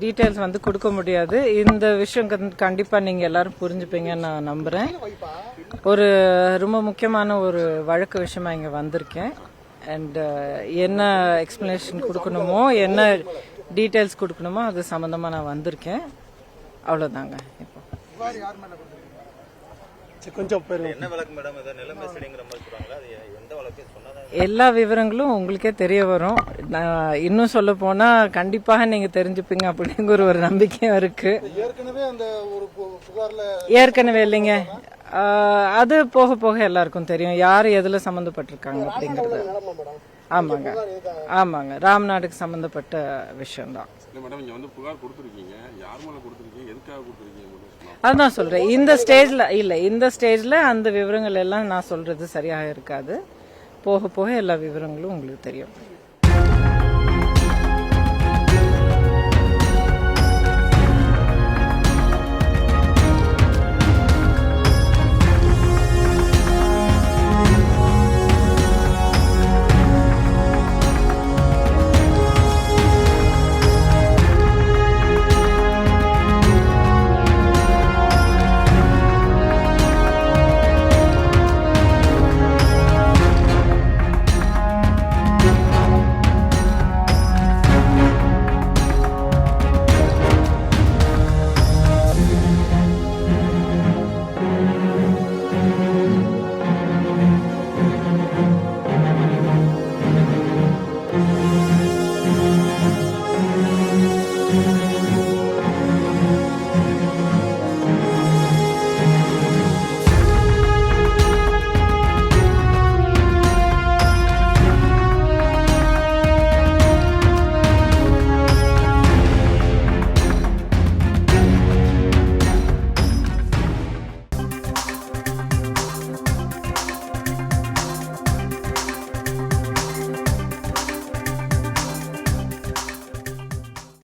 Details வந்து கொடுக்க முடியாது. இந்த விஷயம் கண்டிப்பா நீங்க எல்லாரும் புரிஞ்சுப்பீங்கன்னு நான் நம்புறேன். ஒரு ரொம்ப முக்கியமான ஒரு வழக்கு விஷயமா இங்க வந்திருக்கேன். அண்ட் என்ன எக்ஸ்பிளனேஷன் கொடுக்கணுமோ, என்ன டீட்டெயில்ஸ் கொடுக்கணுமோ அது சம்பந்தமா நான் வந்திருக்கேன். அவ்வளவுதாங்க. இப்போ எல்லா விவரங்களும் உங்களுக்கே தெரிய வரும். நான் இன்னும் சொல்ல போனா கண்டிப்பாக நீங்க தெரிஞ்சுப்பீங்க அப்படிங்கிற ஒரு நம்பிக்கையும் இருக்கு. ஏற்கனவே இல்லைங்க, அது போக போக எல்லாருக்கும் தெரியும் யார் எதுல சம்பந்தப்பட்டிருக்காங்க அப்படிங்கறது. ஆமாங்க, ராம்நாடுக்கு சம்பந்தப்பட்ட விஷயம் தான். அதுதான் சொல்றேன். இந்த ஸ்டேஜ்ல அந்த விவரங்கள் எல்லாம் நான் சொல்றது சரியாக இருக்காது. போக போக எல்லா விவரங்களும் உங்களுக்கு தெரியும்.